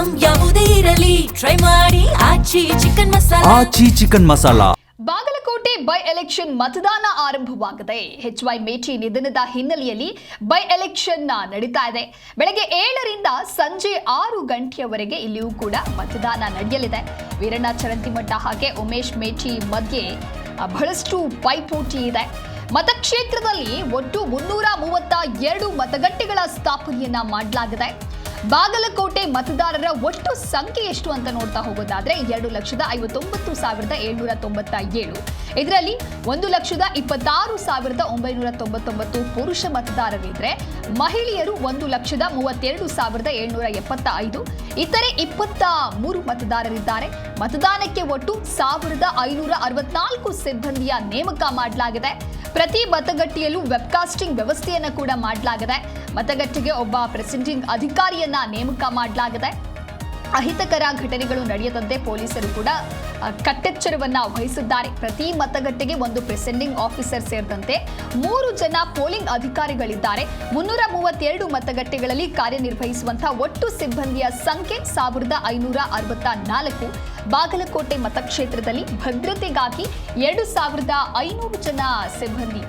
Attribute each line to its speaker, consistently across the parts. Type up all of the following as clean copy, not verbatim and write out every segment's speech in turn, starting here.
Speaker 1: Item ಯಾವುದೇ ಇರಲಿ try ಮಾಡಿ Aachi chicken masala.
Speaker 2: Bagalkote by election ಮತದಾನ ಆರಂಭವಾಗಿದೆ. ಎಚ್.ವೈ. ಮೇಟಿ ನಿಧನದ ಹಿನ್ನೆಲೆಯಲ್ಲಿ ಬೈ ಎಲೆಕ್ಷನ್ ನಡೀತಾ ಇದೆ. ಬೆಳಗ್ಗೆ 7ರಿಂದ ಸಂಜೆ 6 ಗಂಟೆಯವರೆಗೆ ಇಲ್ಲಿಯೂ ಕೂಡ ಮತದಾನ ನಡೆಯಲಿದೆ. ವೀರಣ್ಣ ಚರಂತಿಮಠ ಹಾಗೆ ಉಮೇಶ್ ಮೇಟಿ ಮಧ್ಯೆ ಬಹಳಷ್ಟು ಪೈಪೋಟಿ ಇದೆ. ಮತಕ್ಷೇತ್ರದಲ್ಲಿ ಒಟ್ಟು 332 ಮತಗಟ್ಟೆಗಳ ಸ್ಥಾಪನೆಯನ್ನ ಮಾಡಲಾಗಿದೆ. ಬಾಗಲಕೋಟೆ ಮತದಾರರ ಒಟ್ಟು ಸಂಖ್ಯೆ ಎಷ್ಟು ಅಂತ ನೋಡ್ತಾ ಹೋಗೋದಾದ್ರೆ 2,59,797. ಇದರಲ್ಲಿ 1,26,999 ಪುರುಷ ಮತದಾರರಿದ್ರೆ ಮಹಿಳೆಯರು 1,32,775. ಇತರೆ 23 ಮತದಾರರಿದ್ದಾರೆ. ಮತದಾನಕ್ಕೆ ಒಟ್ಟು 1,564 ಸಿಬ್ಬಂದಿಯ ನೇಮಕ ಮಾಡಲಾಗಿದೆ. ಪ್ರತಿ ಮತಗಟ್ಟೆಯಲ್ಲೂ ವೆಬ್ಕಾಸ್ಟಿಂಗ್ ವ್ಯವಸ್ಥೆಯನ್ನು ಕೂಡ ಮಾಡಲಾಗಿದೆ. ಮತಗಟ್ಟೆಗೆ ಒಬ್ಬ ಪ್ರೆಸಿಡಿಂಗ್ ಅಧಿಕಾರಿಯನ್ನ ನೇಮಕ ಮಾಡಲಾಗಿದೆ. ಅಹಿತಕರ ಘಟನೆಗಳು ನಡೆಯದಂತೆ ಪೊಲೀಸರು ಕೂಡ ಕಟ್ಟೆಚ್ಚರವನ್ನ ವಹಿಸಿದ್ದಾರೆ. ಪ್ರತಿ ಮತಗಟ್ಟೆಗೆ ಒಂದು ಪ್ರೆಸೆಂಡಿಂಗ್ ಆಫೀಸರ್ ಸೇರಿದಂತೆ 3 ಜನ ಪೋಲಿಂಗ್ ಅಧಿಕಾರಿಗಳಿದ್ದಾರೆ. 332 ಮತಗಟ್ಟೆಗಳಲ್ಲಿ ಕಾರ್ಯನಿರ್ವಹಿಸುವಂತಹ ಒಟ್ಟು ಸಿಬ್ಬಂದಿಯ ಸಂಖ್ಯೆ 1,564. ಬಾಗಲಕೋಟೆ ಮತಕ್ಷೇತ್ರದಲ್ಲಿ ಭದ್ರತೆಗಾಗಿ 2,500 ಜನ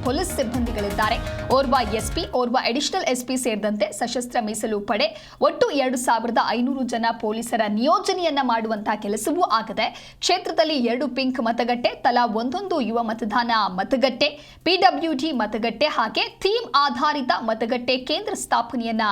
Speaker 2: ಪೊಲೀಸ್ ಸಿಬ್ಬಂದಿಗಳಿದ್ದಾರೆ. ಓರ್ವ ಎಸ್ಪಿ, ಓರ್ವ ಅಡಿಷನಲ್ ಎಸ್ಪಿ ಸೇರಿದಂತೆ ಸಶಸ್ತ್ರ ಮೀಸಲು ಪಡೆ ಒಟ್ಟು 2,500 ಜನ ಪೊಲೀಸರ ನಿಯೋಜನೆಯನ್ನ ಮಾಡುವಂತಹ ಕೆಲಸವೂ ಆಗಿದೆ. ಕ್ಷೇತ್ರದಲ್ಲಿ 2 ಪಿಂಕ್ ಮತಗಟ್ಟೆ, ತಲಾ 1 ಯುವ ಮತದಾನ ಮತಗಟ್ಟೆ, ಪಿಡಬ್ಲ್ಯೂಡಿ ಮತಗಟ್ಟೆ ಹಾಗೆ ಥೀಮ್ ಆಧಾರಿತ ಮತಗಟ್ಟೆ ಕೇಂದ್ರ ಸ್ಥಾಪನೆಯನ್ನ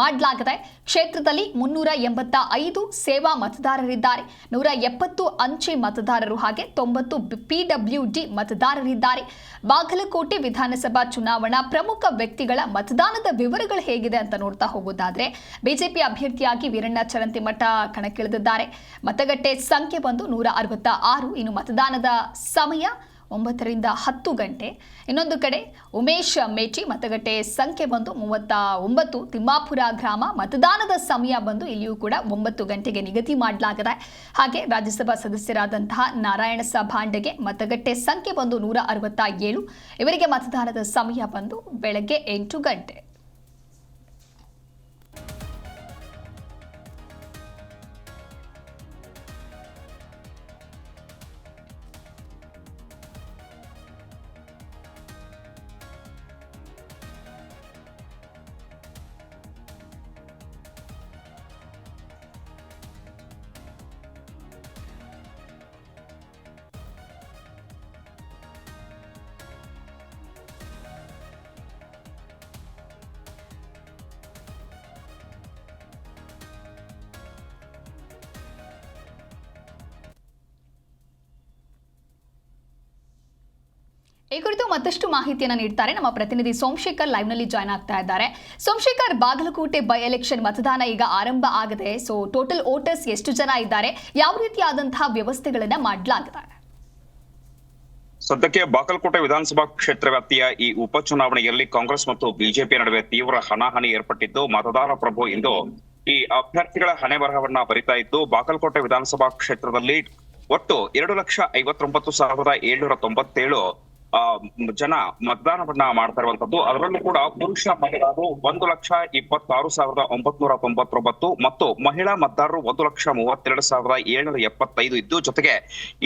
Speaker 2: ಮಾಡಲಾಗಿದೆ. ಕ್ಷೇತ್ರದಲ್ಲಿ 385 ಸೇವಾ ಮತದಾರರಿದ್ದಾರೆ. 170 ಅಂಚೆ ಮತದಾರರು ಹಾಗೆ 90 ಪಿಡಬ್ಲ್ಯೂಡಿ ಮತದಾರರಿದ್ದಾರೆ. ಬಾಗಲಕೋಟೆ ವಿಧಾನಸಭಾ ಚುನಾವಣಾ ಪ್ರಮುಖ ವ್ಯಕ್ತಿಗಳ ಮತದಾನದ ವಿವರಗಳು ಹೇಗಿದೆ ಅಂತ ನೋಡ್ತಾ ಹೋಗೋದಾದ್ರೆ ಬಿಜೆಪಿ ಅಭ್ಯರ್ಥಿಯಾಗಿ ವೀರಣ್ಣ ಚರಂತಿಮಠ ಕಣಕ್ಕಿಳಿದಿದ್ದಾರೆ. ಮತಗಟ್ಟೆ ಸಂಖ್ಯೆ ಬಂದು 166. ಇನ್ನು ಮತದಾನದ ಸಮಯ 9ರಿಂದ 10 ಗಂಟೆ. ಇನ್ನೊಂದು ಕಡೆ ಉಮೇಶ್ ಮೇಟಿ ಮತಗಟ್ಟೆ ಸಂಖ್ಯೆ ಬಂದು 39, ತಿಮ್ಮಾಪುರ ಗ್ರಾಮ. ಮತದಾನದ ಸಮಯ ಬಂದು ಇಲ್ಲಿಯೂ ಕೂಡ 9 ಗಂಟೆಗೆ ನಿಗದಿ ಮಾಡಲಾಗಿದೆ. ಹಾಗೆ ರಾಜ್ಯಸಭಾ ಸದಸ್ಯರಾದಂತಹ ನಾರಾಯಣ ಭಾಂಡೆಗೆ ಮತಗಟ್ಟೆ ಸಂಖ್ಯೆ ಬಂದು 167. ಇವರಿಗೆ ಮತದಾನದ ಸಮಯ ಬಂದು ಬೆಳಗ್ಗೆ 8 ಗಂಟೆ. ಈ ಕುರಿತು ಮತ್ತಷ್ಟು ಮಾಹಿತಿಯನ್ನು ನೀಡ್ತಾರೆ ನಮ್ಮ ಪ್ರತಿನಿಧಿ ಸೋಮಶೇಖರ್ ಲೈವ್ ನಲ್ಲಿ ಜಾಯ್ನ್ ಆಗ್ತಾ ಇದ್ದಾರೆ. ಸೋಮಶೇಖರ್, ಬಾಗಲಕೋಟೆ ಬೈ ಎಲೆಕ್ಷನ್ ಮತದಾನ ಈಗ ಆರಂಭ ಆಗಿದೆ. ಸೊ ಟೋಟಲ್ ವೋಟರ್ಸ್ ಎಷ್ಟು ಜನ ಇದ್ದಾರೆ, ಯಾವ ರೀತಿಯಾದಂತಹ ವ್ಯವಸ್ಥೆಗಳನ್ನ ಮಾಡಲಾಗಿದೆ?
Speaker 3: ಸದ್ಯಕ್ಕೆ ಬಾಗಲಕೋಟೆ ವಿಧಾನಸಭಾ ಕ್ಷೇತ್ರ ವ್ಯಾಪ್ತಿಯ ಈ ಉಪಚುನಾವಣೆಯಲ್ಲಿ ಕಾಂಗ್ರೆಸ್ ಮತ್ತು ಬಿಜೆಪಿ ನಡುವೆ ತೀವ್ರ ಹಣಾಹಣಿ ಏರ್ಪಟ್ಟಿದ್ದು, ಮತದಾರ ಪ್ರಭು ಇಂದು ಈ ಅಭ್ಯರ್ಥಿಗಳ ಹಣೆ ಬರಹವನ್ನ ಬರಿತಾ ಇದ್ದು, ಬಾಗಲಕೋಟೆ ವಿಧಾನಸಭಾ ಕ್ಷೇತ್ರದಲ್ಲಿ ಒಟ್ಟು 2,51,797 ಜನ ಮತದಾನವನ್ನ ಮಾಡ್ತಾ ಇರುವಂತದ್ದು. ಅದರಲ್ಲೂ ಕೂಡ ಪುರುಷ ಮತದಾರರು 1,26,999 ಮತ್ತು ಮಹಿಳಾ ಮತದಾರರು 1,32,775 ಇದ್ದು, ಜೊತೆಗೆ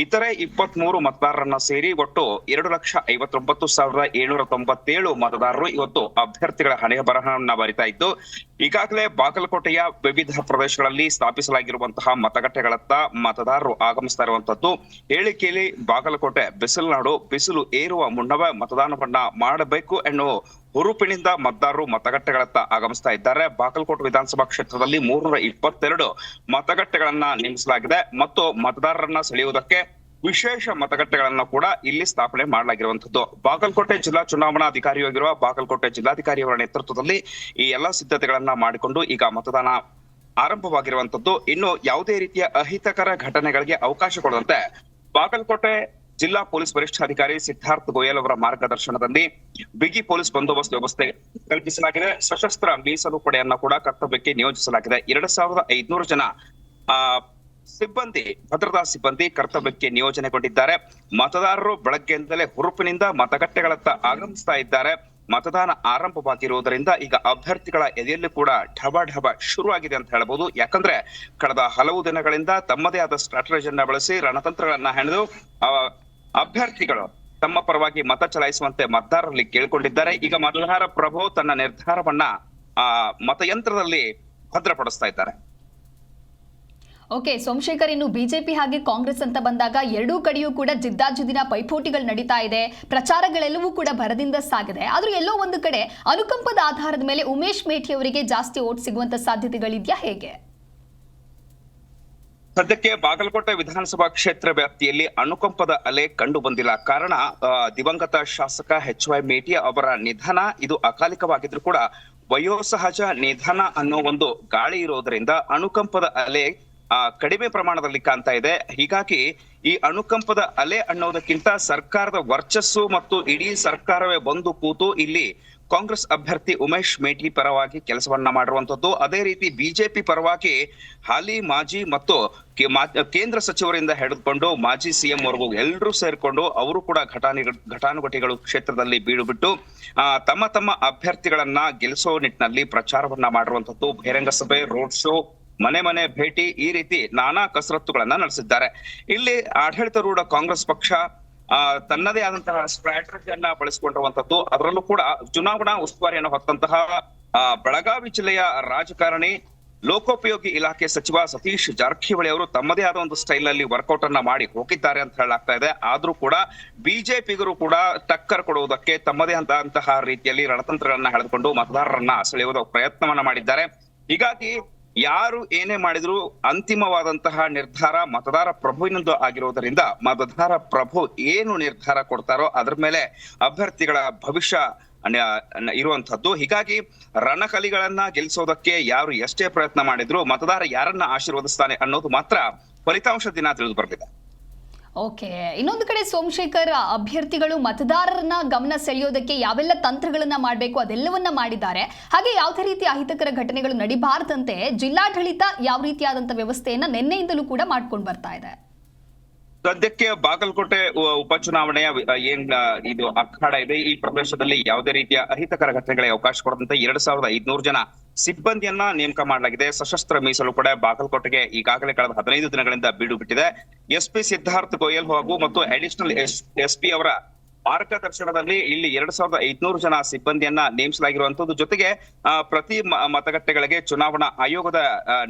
Speaker 3: ಇತರೆ 23 ಮತದಾರರನ್ನ ಸೇರಿ ಒಟ್ಟು 2,59,797 ಮತದಾರರು ಇವತ್ತು ಅಭ್ಯರ್ಥಿಗಳ ಹಣೆ ಬರಹವನ್ನ ಬರಿತಾ ಇದ್ದು, ಈಗಾಗಲೇ ಬಾಗಲಕೋಟೆಯ ವಿವಿಧ ಪ್ರದೇಶಗಳಲ್ಲಿ ಸ್ಥಾಪಿಸಲಾಗಿರುವಂತಹ ಮತಗಟ್ಟೆಗಳತ್ತ ಮತದಾರರು ಆಗಮಿಸ್ತಾ ಇರುವಂತದ್ದು. ಹೇಳಿಕೆಯಲ್ಲಿ ಬಾಗಲಕೋಟೆ ಬಿಸಿಲುನಾಡು, ಬಿಸಿಲು ಏರುವ ಮುನ್ನವೇ ಮತದಾನವನ್ನ ಮಾಡಬೇಕು ಎನ್ನುವ ಹುರುಪಿನಿಂದ ಮತದಾರರು ಮತಗಟ್ಟೆಗಳತ್ತ ಆಗಮಿಸ್ತಾ ಇದ್ದಾರೆ. ಬಾಗಲಕೋಟೆ ವಿಧಾನಸಭಾ ಕ್ಷೇತ್ರದಲ್ಲಿ 322 ಮತಗಟ್ಟೆಗಳನ್ನ ನಿರ್ಮಿಸಲಾಗಿದೆ ಮತ್ತು ಮತದಾರರನ್ನ ಸೆಳೆಯುವುದಕ್ಕೆ ವಿಶೇಷ ಮತಗಟ್ಟೆಗಳನ್ನ ಕೂಡ ಇಲ್ಲಿ ಸ್ಥಾಪನೆ ಮಾಡಲಾಗಿರುವಂತದ್ದು. ಬಾಗಲಕೋಟೆ ಜಿಲ್ಲಾ ಚುನಾವಣಾ ಅಧಿಕಾರಿಯಾಗಿರುವ ಬಾಗಲಕೋಟೆ ಜಿಲ್ಲಾಧಿಕಾರಿಯವರ ನೇತೃತ್ವದಲ್ಲಿ ಈ ಎಲ್ಲಾ ಸಿದ್ಧತೆಗಳನ್ನ ಮಾಡಿಕೊಂಡು ಈಗ ಮತದಾನ ಆರಂಭವಾಗಿರುವಂತದ್ದು. ಇನ್ನು ಯಾವುದೇ ರೀತಿಯ ಅಹಿತಕರ ಘಟನೆಗಳಿಗೆ ಅವಕಾಶ ಕೊಡದಂತೆ ಬಾಗಲಕೋಟೆ ಜಿಲ್ಲಾ ಪೊಲೀಸ್ ವರಿಷ್ಠಾಧಿಕಾರಿ ಸಿದ್ಧಾರ್ಥ ಗೋಯಲ್ ಅವರ ಮಾರ್ಗದರ್ಶನದಲ್ಲಿ ಬಿಗಿ ಪೊಲೀಸ್ ಬಂದೋಬಸ್ತ್ ವ್ಯವಸ್ಥೆ ಕಲ್ಪಿಸಲಾಗಿದೆ. ಸಶಸ್ತ್ರ ಮೀಸಲು ಪಡೆಯನ್ನ ಕೂಡ ಕರ್ತವ್ಯಕ್ಕೆ ನಿಯೋಜಿಸಲಾಗಿದೆ. 2,500 ಜನ ಭದ್ರತಾ ಸಿಬ್ಬಂದಿ ಕರ್ತವ್ಯಕ್ಕೆ ನಿಯೋಜನೆಗೊಂಡಿದ್ದಾರೆ. ಮತದಾರರು ಬೆಳಗ್ಗೆಯಿಂದಲೇ ಹುರುಪಿನಿಂದ ಮತಗಟ್ಟೆಗಳತ್ತ ಆಗಮಿಸ್ತಾ ಇದ್ದಾರೆ. ಮತದಾನ ಆರಂಭವಾಗಿರುವುದರಿಂದ ಈಗ ಅಭ್ಯರ್ಥಿಗಳ ಎದೆಯಲ್ಲಿ ಕೂಡ ಢಬ ಢಬ ಶುರುವಾಗಿದೆ ಅಂತ ಹೇಳ್ಬೋದು. ಯಾಕಂದ್ರೆ ಕಳೆದ ಹಲವು ದಿನಗಳಿಂದ ತಮ್ಮದೇ ಆದ ಸ್ಟ್ರಾಟಜಿಯನ್ನ ಬಳಸಿ ರಣತಂತ್ರಗಳನ್ನ ಹೆಣೆದು ಅಭ್ಯರ್ಥಿಗಳು ತಮ್ಮ ಪರವಾಗಿ ಮತ ಚಲಾಯಿಸುವಂತೆ ಮತದಾರರಲ್ಲಿ ಕೇಳಿಕೊಂಡಿದ್ದಾರೆ. ಈಗ ಮತದಾರ ಪ್ರಭು ತನ್ನ ನಿರ್ಧಾರವನ್ನ ಮತಯಂತ್ರದಲ್ಲಿ ಭದ್ರಪಡಿಸ್ತಾ ಇದ್ದಾರೆ.
Speaker 2: ಓಕೆ ಸೋಮಶೇಖರ್, ಇನ್ನು ಬಿಜೆಪಿ ಹಾಗೆ ಕಾಂಗ್ರೆಸ್ ಅಂತ ಬಂದಾಗ ಎರಡೂ ಕಡೆಯೂ ಕೂಡ ಜಿದ್ದಾಜಿದ್ದಿನ ಪೈಪೋಟಿಗಳು ನಡೀತಾ ಇದೆ, ಪ್ರಚಾರಗಳೆಲ್ಲವೂ ಕೂಡ ಭರದಿಂದ ಸಾಗಿದೆ. ಆದ್ರೂ ಎಲ್ಲೋ ಒಂದು ಕಡೆ ಅನುಕಂಪದ ಆಧಾರದ ಮೇಲೆ ಉಮೇಶ್ ಮೇಟಿ ಅವರಿಗೆ ಜಾಸ್ತಿ ಓಟ್ ಸಿಗುವಂತ ಸಾಧ್ಯತೆಗಳಿದೆಯಾ, ಹೇಗೆ?
Speaker 3: ಸದ್ಯಕ್ಕೆ ಬಾಗಲಕೋಟೆ ವಿಧಾನಸಭಾ ಕ್ಷೇತ್ರ ವ್ಯಾಪ್ತಿಯಲ್ಲಿ ಅನುಕಂಪದ ಅಲೆ ಕಂಡು ಬಂದಿಲ್ಲ. ಕಾರಣ ದಿವಂಗತ ಶಾಸಕ HY ಮೇಟಿ ಅವರ ನಿಧನ ಇದು ಅಕಾಲಿಕವಾಗಿದ್ರು ಕೂಡ ವಯೋಸಹಜ ನಿಧನ ಅನ್ನೋ ಒಂದು ಗಾಳಿ ಇರೋದ್ರಿಂದ ಅನುಕಂಪದ ಅಲೆ ಕಡಿಮೆ ಪ್ರಮಾಣದಲ್ಲಿ ಕಾಣ್ತಾ ಇದೆ. ಹೀಗಾಗಿ ಈ ಅನುಕಂಪದ ಅಲೆ ಅನ್ನೋದಕ್ಕಿಂತ ಸರ್ಕಾರದ ವರ್ಚಸ್ಸು ಮತ್ತು ಇಡೀ ಸರ್ಕಾರವೇ ಬಂದು ಕೂತು ಇಲ್ಲಿ ಕಾಂಗ್ರೆಸ್ ಅಭ್ಯರ್ಥಿ ಉಮೇಶ್ ಮೇಟಿ ಪರವಾಗಿ ಕೆಲಸವನ್ನ ಮಾಡಿರುವಂತದ್ದು. ಅದೇ ರೀತಿ ಬಿಜೆಪಿ ಪರವಾಗಿ ಹಾಲಿ ಮಾಜಿ ಮತ್ತು ಕೇಂದ್ರ ಸಚಿವರಿಂದ ಹಿಡಿದುಕೊಂಡು ಮಾಜಿ ಸಿಎಂ ವರೆಗೂ ಎಲ್ಲರೂ ಸೇರ್ಕೊಂಡು ಅವರು ಕೂಡ ಘಟಾನುಘಟಿಗಳು ಕ್ಷೇತ್ರದಲ್ಲಿ ಬೀಡು ಬಿಟ್ಟು ತಮ್ಮ ತಮ್ಮ ಅಭ್ಯರ್ಥಿಗಳನ್ನ ಗೆಲ್ಲಿಸೋ ನಿಟ್ಟಿನಲ್ಲಿ ಪ್ರಚಾರವನ್ನ ಮಾಡಿರುವಂತದ್ದು. ಬಹಿರಂಗ ಸಭೆ, ರೋಡ್ ಶೋ, ಮನೆ ಮನೆ ಭೇಟಿ, ಈ ರೀತಿ ನಾನಾ ಕಸರತ್ತುಗಳನ್ನ ನಡೆಸಿದ್ದಾರೆ. ಇಲ್ಲಿ ಆಡಳಿತಾರೂಢ ಕಾಂಗ್ರೆಸ್ ಪಕ್ಷ ತನ್ನದೇ ಆದಂತಹ ಸ್ಟ್ರಾಟಜಿಯನ್ನ ಬಳಸಿಕೊಂಡಿರುವಂತದ್ದು. ಅದರಲ್ಲೂ ಕೂಡ ಚುನಾವಣಾ ಉಸ್ತುವಾರಿಯನ್ನು ಹೊತ್ತಂತಹ ಬೆಳಗಾವಿ ಜಿಲ್ಲೆಯ ರಾಜಕಾರಣಿ ಲೋಕೋಪಯೋಗಿ ಇಲಾಖೆ ಸಚಿವ ಸತೀಶ್ ಜಾರಕಿಹೊಳಿ ಅವರು ತಮ್ಮದೇ ಆದ ಒಂದು ಸ್ಟೈಲ್ ಅಲ್ಲಿ ವರ್ಕೌಟ್ ಅನ್ನ ಮಾಡಿ ಹೋಗಿದ್ದಾರೆ ಅಂತ ಹೇಳಲಾಗ್ತಾ ಇದೆ. ಆದ್ರೂ ಕೂಡ ಬಿಜೆಪಿಗರು ಕೂಡ ಟಕ್ಕರ್ ಕೊಡುವುದಕ್ಕೆ ತಮ್ಮದೇ ಆದಂತಹ ರೀತಿಯಲ್ಲಿ ರಣತಂತ್ರಗಳನ್ನ ಹೆಳೆದುಕೊಂಡು ಮತದಾರರನ್ನ ಸೆಳೆಯುವ ಪ್ರಯತ್ನವನ್ನ ಮಾಡಿದ್ದಾರೆ. ಹೀಗಾಗಿ ಯಾರು ಏನೇ ಮಾಡಿದ್ರು ಅಂತಿಮವಾದಂತಹ ನಿರ್ಧಾರ ಮತದಾರ ಪ್ರಭುವಿನದ್ದು ಆಗಿರುವುದರಿಂದ ಮತದಾರ ಪ್ರಭು ಏನು ನಿರ್ಧಾರ ಕೊಡ್ತಾರೋ ಅದರ ಮೇಲೆ ಅಭ್ಯರ್ಥಿಗಳ ಭವಿಷ್ಯ ಇರುವಂತದ್ದು. ಹೀಗಾಗಿ ರಣಕಲಿಗಳನ್ನ ಗೆಲ್ಲಿಸೋದಕ್ಕೆ ಯಾರು ಎಷ್ಟೇ ಪ್ರಯತ್ನ ಮಾಡಿದ್ರು ಮತದಾರ ಯಾರನ್ನ ಆಶೀರ್ವದಿಸ್ತಾನೆ ಅನ್ನೋದು ಮಾತ್ರ ಫಲಿತಾಂಶ ದಿನ ತಿಳಿದು ಬರ್ತಿದೆ.
Speaker 2: ಓಕೆ, ಇನ್ನೊಂದು ಕಡೆ ಸೋಮಶೇಖರ್, ಅಭ್ಯರ್ಥಿಗಳು ಮತದಾರರನ್ನ ಗಮನ ಸೆಳೆಯೋದಕ್ಕೆ ಯಾವೆಲ್ಲ ತಂತ್ರಗಳನ್ನ ಮಾಡಬೇಕು ಅದೆಲ್ಲವನ್ನ ಮಾಡಿದ್ದಾರೆ. ಹಾಗೆ ಯಾವುದೇ ರೀತಿಯ ಅಹಿತಕರ ಘಟನೆಗಳು ನಡಿಬಾರದಂತೆ ಜಿಲ್ಲಾಡಳಿತ ಯಾವ ರೀತಿಯಾದಂತ ವ್ಯವಸ್ಥೆಯನ್ನ ನಿನ್ನೆಯಿಂದಲೂ ಕೂಡ ಮಾಡ್ಕೊಂಡು ಬರ್ತಾ ಇದೆ.
Speaker 3: ಸದ್ಯಕ್ಕೆ ಬಾಗಲಕೋಟೆ ಉಪಚುನಾವಣೆಯ ಏನ್ ಇದು ಅಖಾಡ ಇದೆ, ಈ ಪ್ರದೇಶದಲ್ಲಿ ಯಾವುದೇ ರೀತಿಯ ಅಹಿತಕರ ಘಟನೆಗಳಿಗೆ ಅವಕಾಶ ಕೊಡದಂತೆ 2500 ಜನ ಸಿಬ್ಬಂದಿಯನ್ನ ನೇಮಕ ಮಾಡಲಾಗಿದೆ. ಸಶಸ್ತ್ರ ಮೀಸಲು ಪಡೆ ಬಾಗಲಕೋಟೆಗೆ ಈಗಾಗಲೇ ಕಳೆದ 15 ದಿನಗಳಿಂದ ಬೀಡು ಬಿಟ್ಟಿದೆ. SP ಸಿದ್ಧಾರ್ಥ್ ಗೋಯಲ್ ಹಾಗೂ ಮತ್ತು ಅಡಿಷನಲ್ SP ಅವರ ಮಾರ್ಗದರ್ಶನದಲ್ಲಿ ಇಲ್ಲಿ 2500 ಜನ ಸಿಬ್ಬಂದಿಯನ್ನ ನೇಮಿಸಲಾಗಿರುವಂತದ್ದು. ಜೊತೆಗೆ ಪ್ರತಿ ಮತಗಟ್ಟೆಗಳಿಗೆ ಚುನಾವಣಾ ಆಯೋಗದ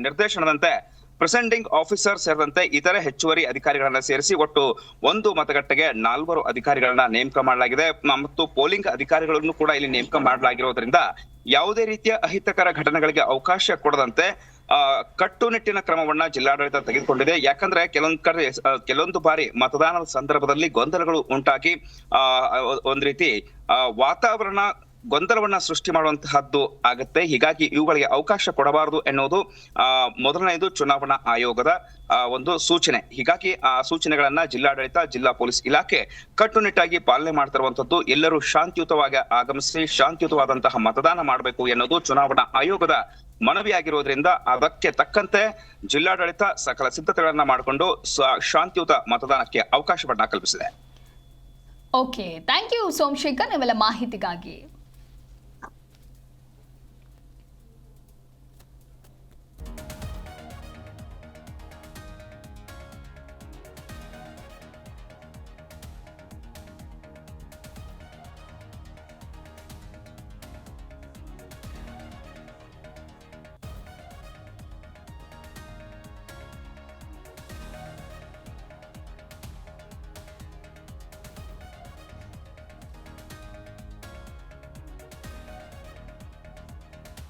Speaker 3: ನಿರ್ದೇಶನದಂತೆ ಪ್ರೆಸೆಂಡಿಂಗ್ ಆಫೀಸರ್ ಸೇರಿದಂತೆ ಇತರೆ ಹೆಚ್ಚುವರಿ ಅಧಿಕಾರಿಗಳನ್ನ ಸೇರಿಸಿ ಒಟ್ಟು ಒಂದು ಮತಗಟ್ಟೆಗೆ 4 ಅಧಿಕಾರಿಗಳನ್ನ ನೇಮಕ ಮಾಡಲಾಗಿದೆ. ಮತ್ತು ಪೋಲಿಂಗ್ ಅಧಿಕಾರಿಗಳನ್ನು ಕೂಡ ಇಲ್ಲಿ ನೇಮಕ ಮಾಡಲಾಗಿರೋದ್ರಿಂದ ಯಾವುದೇ ರೀತಿಯ ಅಹಿತಕರ ಘಟನೆಗಳಿಗೆ ಅವಕಾಶ ಕೊಡದಂತೆ ಕಟ್ಟುನಿಟ್ಟಿನ ಕ್ರಮವನ್ನ ಜಿಲ್ಲಾಡಳಿತ ತೆಗೆದುಕೊಂಡಿದೆ. ಯಾಕಂದ್ರೆ ಕೆಲವೊಂದು ಬಾರಿ ಮತದಾನದ ಸಂದರ್ಭದಲ್ಲಿ ಗೊಂದಲಗಳು ಉಂಟಾಗಿ ಒಂದ್ ರೀತಿ ವಾತಾವರಣ ಗೊಂದಲವನ್ನ ಸೃಷ್ಟಿ ಮಾಡುವಂತಹದ್ದು ಆಗತ್ತೆ. ಹೀಗಾಗಿ ಇವುಗಳಿಗೆ ಅವಕಾಶ ಕೊಡಬಾರದು ಎನ್ನುವುದು ಮೊದಲನೆಯದು ಚುನಾವಣಾ ಆಯೋಗದ ಒಂದು ಸೂಚನೆ. ಹೀಗಾಗಿ ಆ ಸೂಚನೆಗಳನ್ನ ಜಿಲ್ಲಾಡಳಿತ, ಜಿಲ್ಲಾ ಪೊಲೀಸ್ ಇಲಾಖೆ ಕಟ್ಟುನಿಟ್ಟಾಗಿ ಪಾಲನೆ ಮಾಡ್ತಿರುವಂತದ್ದು. ಎಲ್ಲರೂ ಶಾಂತಿಯುತವಾಗಿ ಆಗಮಿಸಿ ಶಾಂತಿಯುತವಾದಂತಹ ಮತದಾನ ಮಾಡಬೇಕು ಎನ್ನುವುದು ಚುನಾವಣಾ ಆಯೋಗದ ಮನವಿಯಾಗಿರುವುದರಿಂದ ಅದಕ್ಕೆ ತಕ್ಕಂತೆ ಜಿಲ್ಲಾಡಳಿತ ಸಕಲ ಸಿದ್ಧತೆಗಳನ್ನ ಮಾಡಿಕೊಂಡು ಶಾಂತಿಯುತ ಮತದಾನಕ್ಕೆ ಅವಕಾಶವನ್ನ ಕಲ್ಪಿಸಿದೆ.
Speaker 2: ಓಕೆ, ಥ್ಯಾಂಕ್ ಯು ಸೋಮಶೇಖರ್, ನೀವೆಲ್ಲ ಮಾಹಿತಿಗಾಗಿ.